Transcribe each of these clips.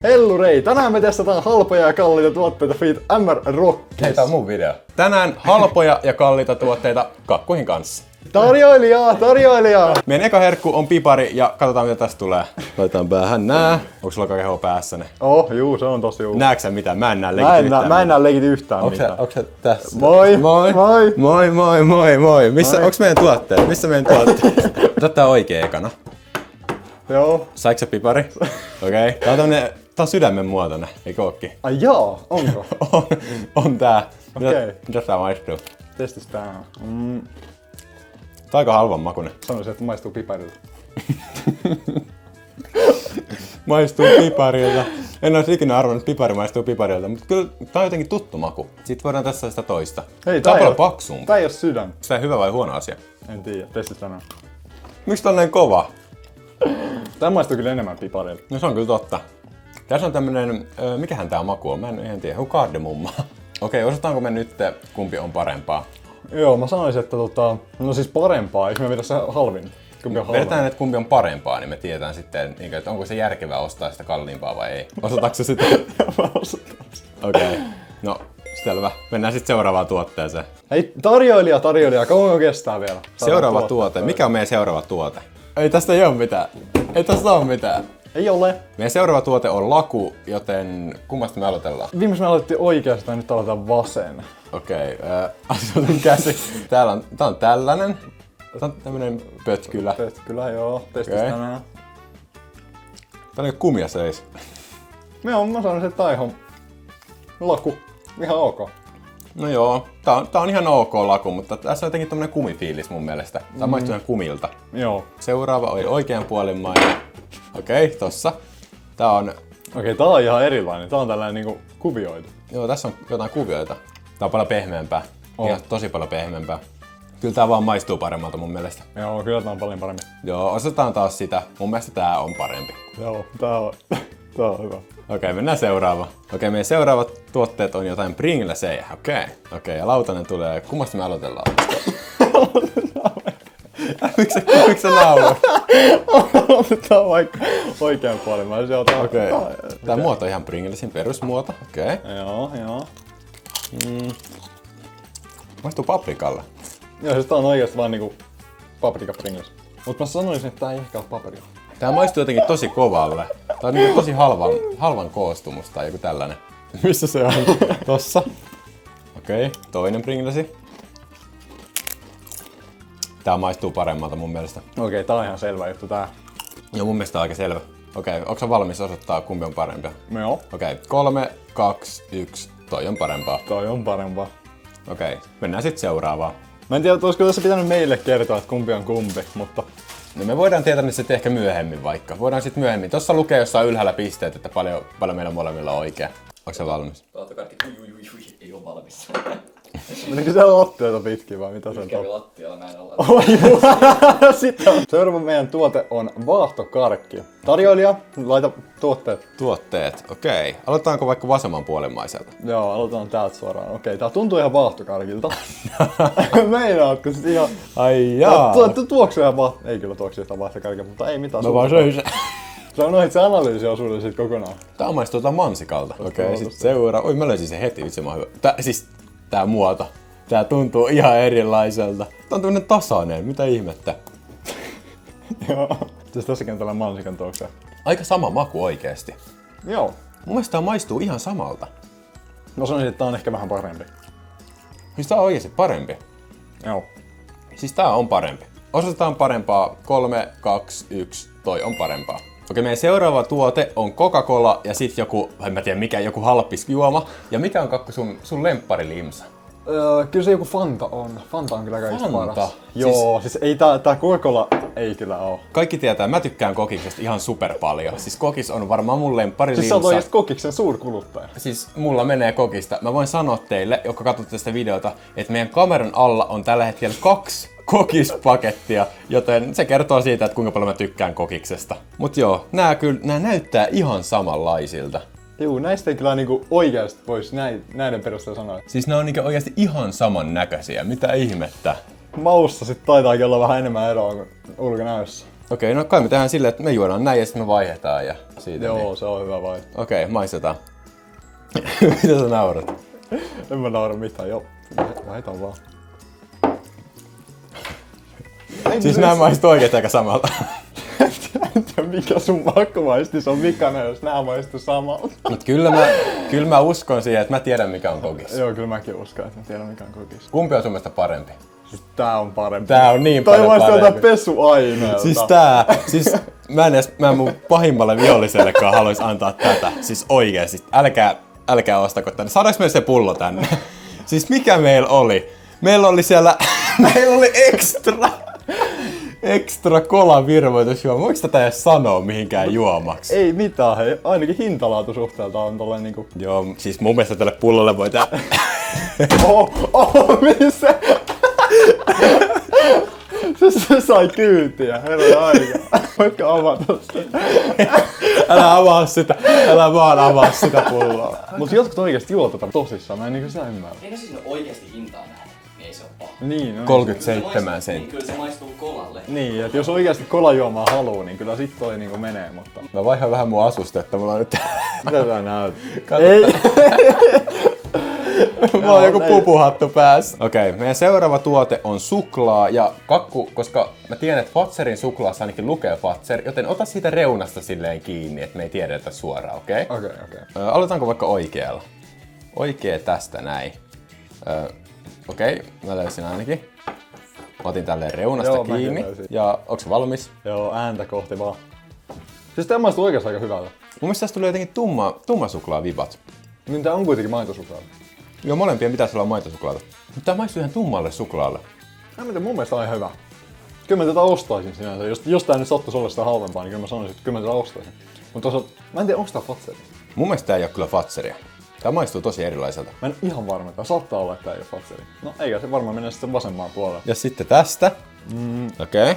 Hellurei! Tänään me testataan halpoja ja kalliita tuotteita Feet MR Rockis. Hei, tää on mun video. Tänään halpoja ja kalliita tuotteita kakkuihin kanssa. Tarjoilijaa! Meidän eka herkku on pipari ja katsotaan mitä tästä tulee. Laitetaan päähän nää. Onko sulla keho päässä ne? Juu, se on tosi juu. Näetkö sä mitään? Mä en näe legit yhtään. Mä en näe legit yhtään mitään. Onko sä tässä? Moi! Onks meidän tuotteet? Missä meidän tuotteet? Ota tää oikein ekana. Joo. Saiko sä pipari? Okei. Tää on sydämen muotoinen, eikö ookin? Ai jaa, onko? on tää. Okei. Mitä tää maistuu? Testistetään. Tää on aika halvan makunen. Sanoisin, että maistuu piparilta. Maistuu piparilta. En olisi ikinä arvannut, että pipari maistuu piparilta, mutta kyllä tää on jotenkin tuttu maku. Sitten voidaan tässä sitä toista. Hei, tää on paljon paksumpi. Tää ei oo sydän. Onko tää hyvä vai huono asia? En tiedä, testistetään. Miksi tää on näin kova? Tää maistuu kyllä enemmän piparilta. No se on kyllä totta. Tässä on tämmönen, mikähän tää maku on? Mä en ihan tiedä, kardemumma. Okei, osataanko me nyt kumpi on parempaa? Joo, mä sanoisin, että no siis parempaa, eikö me vedä se halvin? Kumpi on halvin? Vedetään, että kumpi on parempaa, niin me tiedetään sitten, että onko se järkevää ostaa sitä kalliimpaa vai ei. Osataanko se sitten? Mä osataan. Okei. No, selvä. Mennään sitten seuraavaan tuotteeseen. Hei, tarjoilija, kauanko kestää vielä? Seuraava tuote. Mikä on meidän seuraava tuote? Ei tästä ei oo mitään. Ei tästä oo mitään. Ei ole. Meidän seuraava tuote on laku, joten kummasta me aloitellaan? Viimeis me aloitettiin oikeasta, nyt aloitetaan vasen. Okei, asetun käsi. Tää on tällainen. Tää on tämmönen pötkylä. Pötkylä, joo. Testistetään. Tää on kumia seis. Mä sanoisin, että tää on ihan laku. Ihan ok. No joo, tää on ihan ok laku, mutta tässä on jotenkin tommonen kumifiilis mun mielestä. Tää maistuu ihan kumilta. Joo. Seuraava oli oikeanpuolimmainen. Okei, tossa. Tää on... Okei, tää on ihan erilainen. Tää on tällainen niinku kuvioitu. Joo, tässä on jotain kuvioita. Tää on paljon pehmeämpää. On. Ihan tosi paljon pehmeämpää. Kyllä tää vaan maistuu paremmalta mun mielestä. Joo, kyllä tää on paljon paremmin. Joo, osataan taas sitä. Mun mielestä tää on parempi. Joo, tää on hyvä. Okei, mennään seuraavaan. Okei, meidän seuraavat tuotteet on jotain Pringlesejä. Okei, ja lautanen tulee. Kummasta me aloitellaan? Miksi sä naurat? Otetaan vaikka oikean puolen. Okei. Tää muoto on ihan Pringlesin perusmuoto. Okei. Joo. Maistuu paprikalle. Joo, siis tää on oikeesti vaan niinku paprika Pringles. Mut mä sanoisin, että tää ei ehkä oo paprika. Tää maistuu jotenkin tosi kovalle. Tää on niinku tosi halvan koostumus tai joku tällainen. Missä se on? Tossa. Okei, toinen Pringlesi. Tää maistuu paremmalta mun mielestä. Okei, tää on ihan selvä juttu tää. Joo, mun mielestä on aika selvä. Okei, onko sä valmis osoittaa kumpi on parempi? Joo. Okei, 3, 2, 1. Toi on parempaa. Toi on parempaa. Okei, mennään sitten seuraavaan. Mä en tiedä, olisiko tässä pitänyt meille kertoa, että kumpi on kumpi, mutta... No me voidaan tietää ne sitten ehkä myöhemmin vaikka. Voidaan sitten myöhemmin. Tossa lukee jossain ylhäällä pisteet, että paljon meillä molemmilla on oikea. Onko se valmis? Kaatokarkki, ei oo valmis. Menikö se lattiota pitkin vai mitä se on? Kävi lattialla näin alla. Sitten on. Seuraava meidän tuote on vaahtokarkki. Tarjoilija, laita tuotteet. Tuotteet, okei. Aloitetaanko vaikka vasemmanpuolimmaiselta? Joo, aloitetaan täältä suoraan. Okei, tää tuntuu ihan vaahtokarkilta. Meinaatko sit ihan... Ai jaa. Tuoksuu ihan ei kyllä tuoksu yhtään vaahtokarkilta, mutta ei mitään. Mä vaan söin sen. Se on noin se analyysiosuuden sit kokonaan. Tää maistuu jotain mansikalta. Okei, sit seuraava. Oi, mä löysin sen heti, vitsi mä oon hyvä. Tää muoto. Tää tuntuu ihan erilaiselta. Tää on tämmönen tasainen, mitä ihmettä. Joo. Siis tässäkin on tällainen mansikan tuoksua. Aika sama maku oikeesti. Joo. Mun mielestä tää maistuu ihan samalta. Mä sanoisin, että tää on ehkä vähän parempi. Siis tää on oikeesti parempi. Joo. Siis tää on parempi. Osataan parempaa. 3, 2, 1. Toi on parempaa. Okei, meidän seuraava tuote on Coca-Cola ja sit joku, en mä tiedä mikä, joku halppis juoma. Ja mikä on kakku sun lempparilimsa? Kyllä se joku Fanta on. Fanta on kyllä kaikista Fanta? paras. Joo, siis ei tää Coca-Cola ei kyllä oo. Kaikki tietää, mä tykkään kokiksesta ihan super paljon. Siis kokis on varmaan mun lempparilimsa. Siis sä oot oikeesti kokiksen suurkuluttaja. Siis mulla menee kokista. Mä voin sanoa teille, jotka katsotte tästä videota, että meidän kameran alla on tällä hetkellä 2 kokispakettia, joten se kertoo siitä, että kuinka paljon mä tykkään kokiksesta. Mut joo, nää näyttää ihan samanlaisilta. Juu, näistä ei kyllä niinku oikeasti vois näiden perusteella sanoa. Siis nää on niinku oikeasti ihan saman näköisiä, mitä ihmettä. Maussa sit taitaakin olla vähän enemmän eroa kuin ulkonäössä. Okei, no kai me tehdään silleen, että me juodaan näin ja sitten me vaihdetaan ja siitä. Joo, Niin. se on hyvä vai. Okei, maistetaan. Mitä sä naurat? En mä naura mitään, joo. Vaihdetaan vaan. Siis nämä maistuu oikeesti aika samalta. En tiedä mikä sun makumaistis on vikana, jos nää maistuu samalta. Mut kyllä mä uskon siihen, että mä tiedän mikä on kokis. Joo, kyllä mäkin uskon, että mä tiedän mikä on kokis. Kumpi on sun mielestä parempi? Siis tää on parempi. Tää on niin Toi paljon maistuu jotain parempi. pesuaineelta. Siis mä en mun pahimmalle vihollisellekaan haluais antaa tätä. Siis oikeesti. Älkää ostako tänne. Saadaanko me se pullo tänne? Siis mikä meillä oli? Meillä oli siellä, meillä oli extra kolavirvoitusjuoma. Voiko tätä edes sanoa mihinkään juomaksi? Ei mitään, hei. Ainakin hintalaatusuhteelta on tolleen niinku... Joo, siis mun mielestä tälle pullolle voi tää... missä? Se sai kyytiä, herra aika. Voitko avata sitä? Älä avaa sitä, älä vaan avaa sitä pulloa. Mut jotkut oikeesti juo tätä tosissaan, mä en niinku sitä ymmärrä. Ei no siis oikeesti hintaa nähdä, niin ei se oo paha. Niin, no. 37 Niin senttiä. kyllä se maistuu kolalle. Niin, että jos oikeasti kolajuomaa haluu, niin kyllä sit toi niinku menee, mutta... Mä vaihan vähän mun asustetta, mulla on nyt... Mitä sä näyt? Kato. Ei! Mulla on joku pupuhattu päässä. Okei, meidän seuraava tuote on suklaa ja kakku, koska mä tiedän, että Fazerin suklaassa ainakin lukee Fazer, joten ota siitä reunasta silleen kiinni, että me ei tiedetä suoraan, okei? Okei. Aloitanko vaikka oikealla? Oikee tästä näin. Okei, mä löysin ainakin. Mä otin tälleen reunasta Joo, mäkin kiinni. löysin. Ja onks se valmis? Joo, ääntä kohti vaan. Siis tää maistuu oikeesti aika hyvältä. Mun mielestä tästä tuli jotenkin tumma suklaa vibat. Niin tää on kuitenkin maitosuklaata. Joo, molempien pitäisi olla maitosuklaata. Mutta tää maistuu ihan tummalle suklaalle. Mun mielestä on ihan hyvä. Kyllä mä tätä ostaisin sinänsä. Jos tää nyt sattuisi olla sitä halvempaa, niin kyllä mä sanoisin, että kyllä mä tätä ostaisin. Mutta mä en tiedä, onko tää Fazer. Mun mielestä tää ei oo kyllä Fazeria. Tää maistuu tosi erilaiselta. Mä en ihan varma, että saattaa olla, että tää ei oo Fazer. No eikä se varmaan mene sitten vasempaan puolelle. Ja sitten tästä. Okei.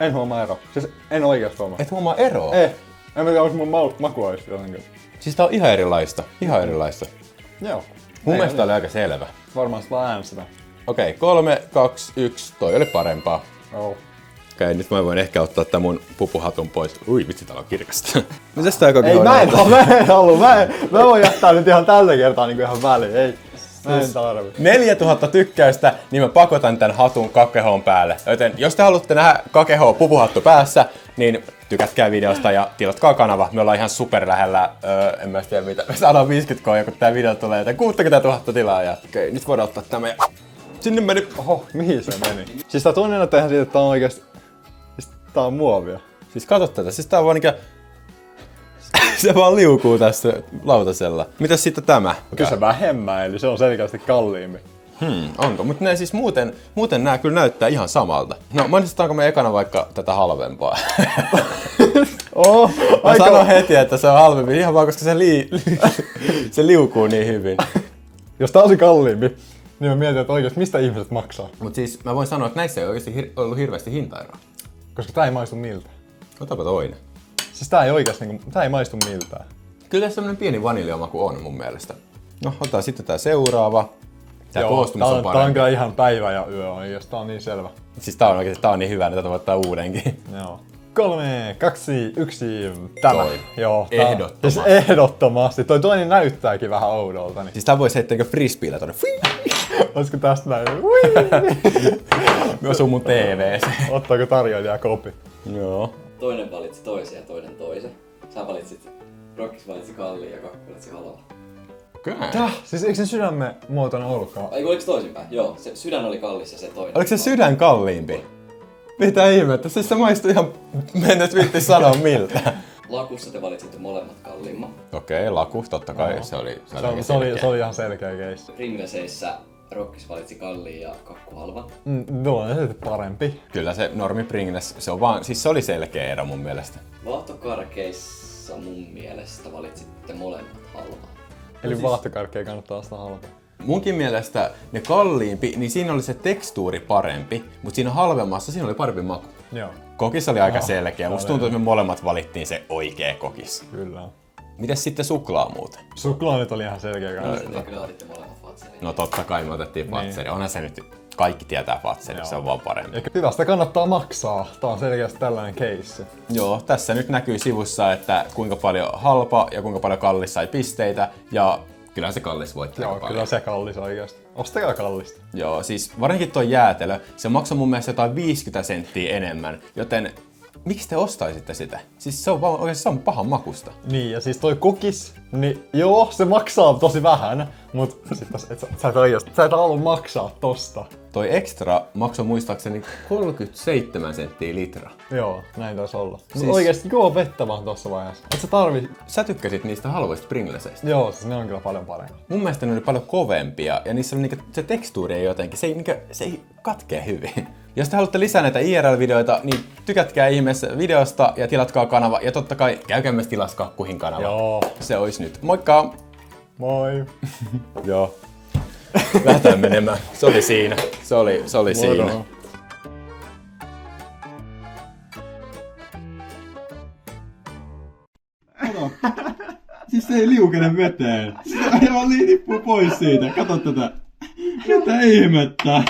En huomaa ero. Siis en oikeesti huomaa. Et huomaa eroa. En mä tiedä, onko mun makuaisti jotenkin. Siis tää on ihan erilaista. Ihan erilaista. Joo. Mun mielestä tää oli aika selvä. Varmaan sitä vaan äänestetään. Okei, 3, 2, 1. Toi oli parempaa. Joo. Okei, nyt mä voin ehkä ottaa tän mun pupuhatun pois. Ui, vitsi, täällä on kirkasta. Mitäs tää koko Ei, mä en halua. Mä voin jättää nyt ihan tällä kertaa niinku ihan väliin. Ei. Mä en tarvi. 4000 tykkäystä, niin mä pakotan tän hatun kakehoon päälle. Joten jos te haluatte nähdä kakehoo pupuhattu päässä, niin tykätkää videosta ja tilatkaa kanava. Me ollaan ihan super lähellä, en mä tiedä mitä. Me saadaan 50k, kun tää video tulee, joten 60 000 tilaajaa. Okei, nyt voidaan ottaa tämä ja... Sinne meni. Oho, mihin se meni? Siis tää toinen näyttää ihan siitä, että tää on oikeesti... Siis tää on muovia. Siis kato tätä, siis tää on vaan niinkö... Se vaan liukuu tässä lautasella. Mitäs sitten tämä? Kyllä se vähemmän, eli se on selkeästi kalliimpi. Onko? Mutta ne siis muuten nää kyllä näyttää ihan samalta. No mainostetaanko me ekana vaikka tätä halvempaa? Mä sanon heti, että se on halvempi ihan vaan koska se liukuu niin hyvin. Jos tää olisi kalliimpi, niin mä mietin, että oikeesti mistä ihmiset maksaa. Mut siis mä voin sanoa, että näissä ei oikeesti ollut hirveästi hintaeroa. Koska tää ei maistu miltään. Otapa toinen. Siis tää ei oikeesti niinku, tää ei maistu miltään. Kyllä tässä semmonen pieni vaniljamaku on mun mielestä. No, otetaan sitten tää seuraava. Tää koostumus on tää on parempi. kyllä ihan päivä ja yö, jos tää on niin selvä. Siis tää on oikeesti tää on niin hyvä, että tätä voi ottaa uudenkin. Joo. 3, 2, 1, tämä. Toi. Joo, Ehdottomasti. Siis ehdottomasti. Toi toinen näyttääkin vähän oudolta. Niin. Siis tää voisi heittää frisbeellä tonne. Olisiko tästä näin? Me osuu mun TV:ssä. Ottaako tarjoilija kopi? Joo. Toinen valitsi toisen ja toinen toisen. Sä valitsit, Rokkis valitsi Kalli ja Kakku valitsi Halava. Okei. Siis eikö se sydämen muotoinen ollutkaan? Ai oliko toisinpäin? Joo, se sydän oli kallis ja se toinen. Oliko se sydän kalliimpi? Mitä ihmettä? Siis se maistui ihan... Mä en nyt viitti sanoa miltä. Lakussa te valitsitte molemmat kalliimman. Okei, laku, totta kai. Joo. Se oli Se oli ihan selkeä keissi. Pringleseissä Rokkis valitsi Kalli ja Kakku Halvan. Tuo on sitten parempi. Kyllä se normi Pringles, se on vaan... Siis se oli selkeä ero mun mielestä. Vaahtokarkeissa mun mielestä valitsitte molemmat halvan. Eli vaahtokarkkeja kannattaa ostaa halpaa. Munkin mielestä ne kalliimpi, niin siinä oli se tekstuuri parempi, mutta siinä halvemmassa siinä oli parempi maku. Joo, Kokis oli aika selkeä. se Musta oli. tuntuu, että me molemmat valittiin se oikea kokis. kyllä. Mites sitten suklaa muuten? Suklaa nyt oli ihan selkeä kanssa. Sitten kyllä otitte molemmat Fatserin. No totta kai me otettiin Fatseri. Onhan se nyt, kaikki tietää Fatseri, se on vaan parempi. Eikä hyvästä kannattaa maksaa. Tää on selkeästi tällainen case. Joo, tässä nyt näkyy sivussa, että kuinka paljon halpa ja kuinka paljon kallis sai pisteitä. Ja kyllä se kallis voitti aika Joo, paljon. kyllä se kallis oikeasti. Ostakaa kallista. Joo, siis varsinkin tuo jäätelö, se maksoi mun mielestä jotain 50 senttiä enemmän, joten miksi te ostaisitte sitä? Siis se on vaan oikeasti se on pahan makusta. Niin, ja siis toi kokis, niin joo, se maksaa tosi vähän, mut sit sä et halua maksaa tosta. Toi extra maksoi muistaakseni 37 senttiä litra. Joo, näin taisi olla. Siis- Mut oikeesti juo vettä vaan tossa vaiheessa. Et sä tarvi... Sä tykkäsit niistä halvoista Pringleseistä. Joo, siis ne on kyllä paljon paremmin. Mun mielestä ne oli paljon kovempia ja niissä oli niinku, se tekstuuri ei jotenkin, se ei katkee hyvin. Jos te haluatte lisää näitä IRL-videoita, niin tykätkää ihmeessä videosta ja tilatkaa kanava ja totta kai käykää myös tilas Kakkuhin kanava. Joo. Se ois nyt. Moikka! Moi. Joo. Lähdetään menemään. Se oli siinä. Se oli siinä. Moro. Siis se ei liukene veteen. Se aivan tippuu pois siitä. Kato tätä. Mitä ihmettä?